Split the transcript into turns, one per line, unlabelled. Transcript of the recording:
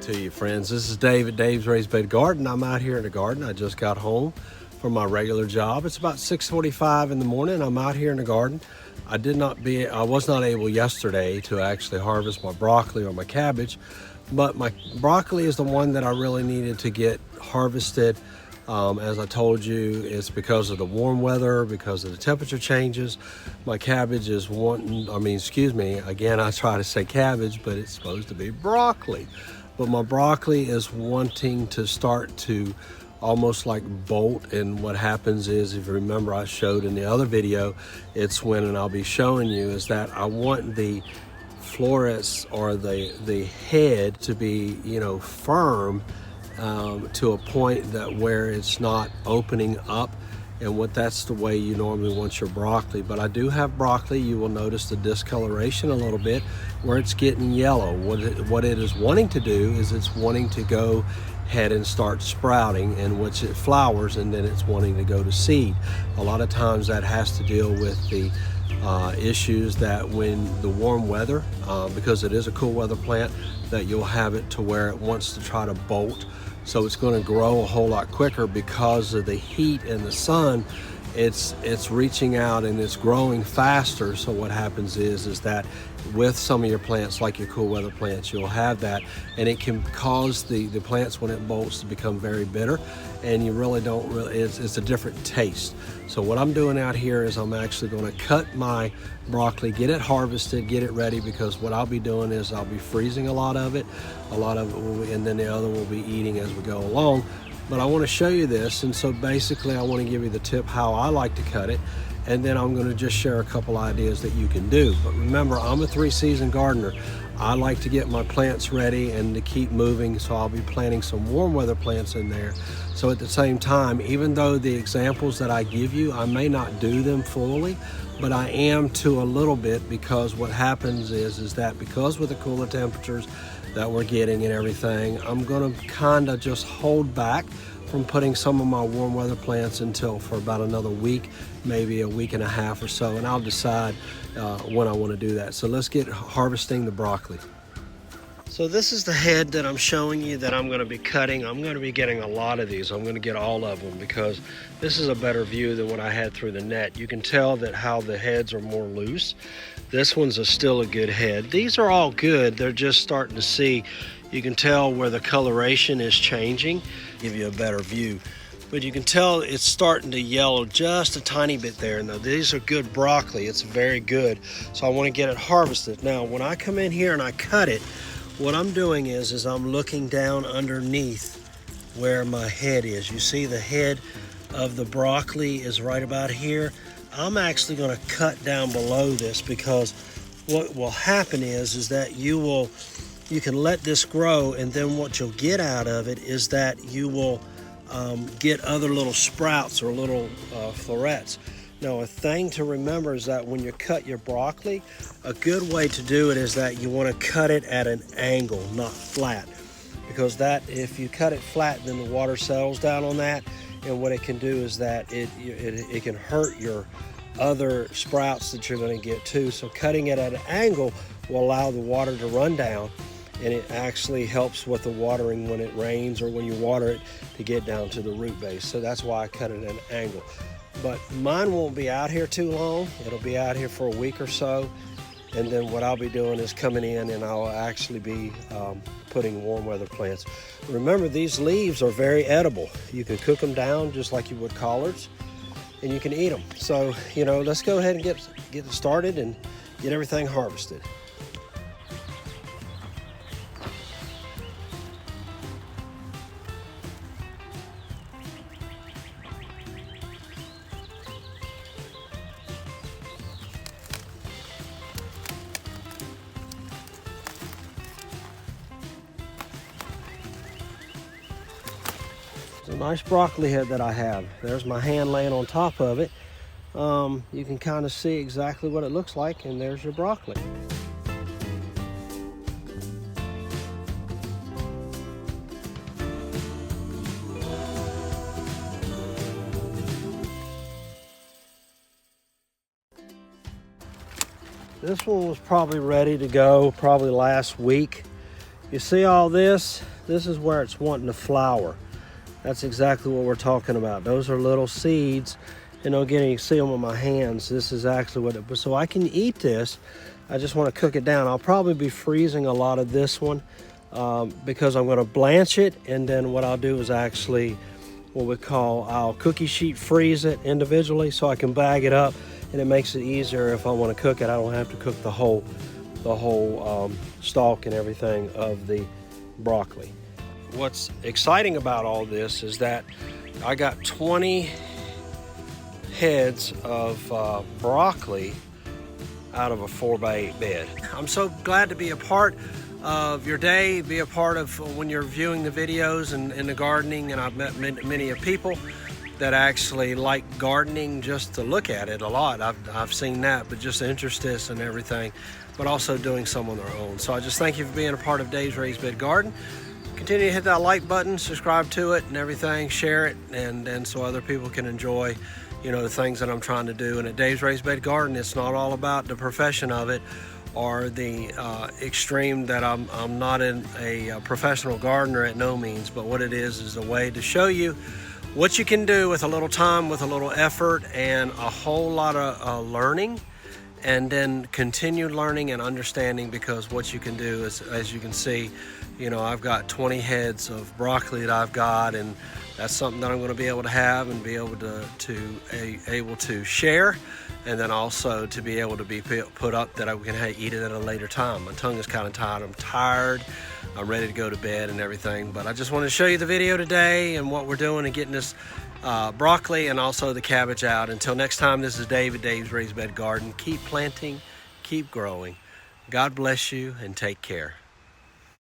to you, friends. This is Dave at Dave's Raised Bed Garden. I'm out here in the garden. I just got home from my regular job. It's about 6:45 in the morning. I'm out here in the garden. I was not able yesterday to actually harvest my broccoli or my cabbage, but my broccoli is the one that I really needed to get harvested. As I told you, it's because of the warm weather, because of the temperature changes. My cabbage is again, I try to say cabbage, but it's supposed to be broccoli. But my broccoli is wanting to start to almost like bolt, and what happens is, if you remember I showed in the other video, it's when, and I'll be showing you, is that I want the florets or the head to be, firm, to a point that where it's not opening up, and that's the way you normally want your broccoli. But I do have broccoli. You will notice the discoloration a little bit where it's getting yellow. What it is wanting to do is it's wanting to go ahead and start sprouting, and which it flowers, and then it's wanting to go to seed. A lot of times that has to deal with the issues that when the warm weather, because it is a cool weather plant, that you'll have it to where it wants to try to bolt. So it's going to grow a whole lot quicker because of the heat and the sun. It's reaching out and it's growing faster. So what happens is that with some of your plants, like your cool weather plants, you'll have that, and it can cause the plants, when it bolts, to become very bitter, and you really don't it's a different taste. So what I'm doing out here is I'm actually going to cut my broccoli, get it harvested, get it ready, because what I'll be doing is I'll be freezing a lot of it and then the other will be eating as we go along. But I want to show you this, and so basically I want to give you the tip how I like to cut it, and then I'm going to just share a couple ideas that you can do. But remember, I'm a 3-season gardener. I like to get my plants ready and to keep moving, so I'll be planting some warm weather plants in there. So at the same time, even though the examples that I give you, I may not do them fully, but I am to a little bit, because what happens is that because with the cooler temperatures that we're getting and everything, I'm going to kind of just hold back from putting some of my warm weather plants until for about another week, maybe a week and a half or so, and I'll decide when I want to do that. So let's get harvesting the broccoli. So this is the head that I'm showing you that I'm going to be cutting. I'm going to be getting a lot of these. I'm going to get all of them because this is a better view than what I had through the net. You can tell that how the heads are more loose. This one's still a good head. These are all good. They're just starting to see. You can tell where the coloration is changing. Give you a better view. But you can tell it's starting to yellow just a tiny bit there. Now these are good broccoli. It's very good. So I want to get it harvested. Now when I come in here and I cut it, what I'm doing is I'm looking down underneath where my head is. You see the head of the broccoli is right about here. I'm actually going to cut down below this, because what will happen is that you can let this grow, and then what you'll get out of it is that you will get other little sprouts or little florets. Now, a thing to remember is that when you cut your broccoli, a good way to do it is that you want to cut it at an angle, not flat, because that, if you cut it flat, then the water settles down on that, and what it can do is that it can hurt your other sprouts that you're going to get too. So cutting it at an angle will allow the water to run down, and it actually helps with the watering when it rains or when you water it to get down to the root base. So that's why I cut it at an angle. But mine won't be out here too long. It'll be out here for a week or so, and then what I'll be doing is coming in and I'll actually be putting warm weather plants. Remember, these leaves are very edible. You can cook them down just like you would collards, and you can eat them. So, let's go ahead and get started and get everything harvested. It's a nice broccoli head that I have. There's my hand laying on top of it. You can kind of see exactly what it looks like, and there's your broccoli. This one was probably ready to go probably last week. You see all this? this is where it's wanting to flower. That's exactly what we're talking about. Those are little seeds, and again, you can see them on my hands. This is actually what it, so I can eat this. I just want to cook it down. I'll probably be freezing a lot of this one because I'm going to blanch it, and then what I'll do is actually what we call, I'll cookie sheet freeze it individually so I can bag it up, and it makes it easier if I want to cook it. I don't have to cook the whole stalk and everything of the broccoli. What's exciting about all this is that I got 20 heads of broccoli out of a 4x8 bed. I'm so glad to be a part of your day, be a part of when you're viewing the videos and the gardening, and I've met many of people that actually like gardening just to look at it a lot. I've seen that, but just interest and everything, but also doing some on their own. So I just thank you for being a part of Dave's Raised Bed Garden. Continue to hit that like button, subscribe to it and everything, share it, and so other people can enjoy, you know, the things that I'm trying to do. And at Dave's Raised Bed Garden, it's not all about the profession of it or the extreme that I'm not a professional gardener at no means, but what it is a way to show you what you can do with a little time, with a little effort, and a whole lot of learning, and then continued learning and understanding, because what you can do is, as you can see, you know, I've got 20 heads of broccoli that I've got, and that's something that I'm going to be able to have and be able to share, and then also to be able to be put up that I can eat it at a later time. My tongue is kind of tired. I'm tired. I'm ready to go to bed and everything, but I just wanted to show you the video today and what we're doing and getting this broccoli and also the cabbage out. Until next time, this is Dave at Dave's Raised Bed Garden. Keep planting, keep growing. God bless you, and take care.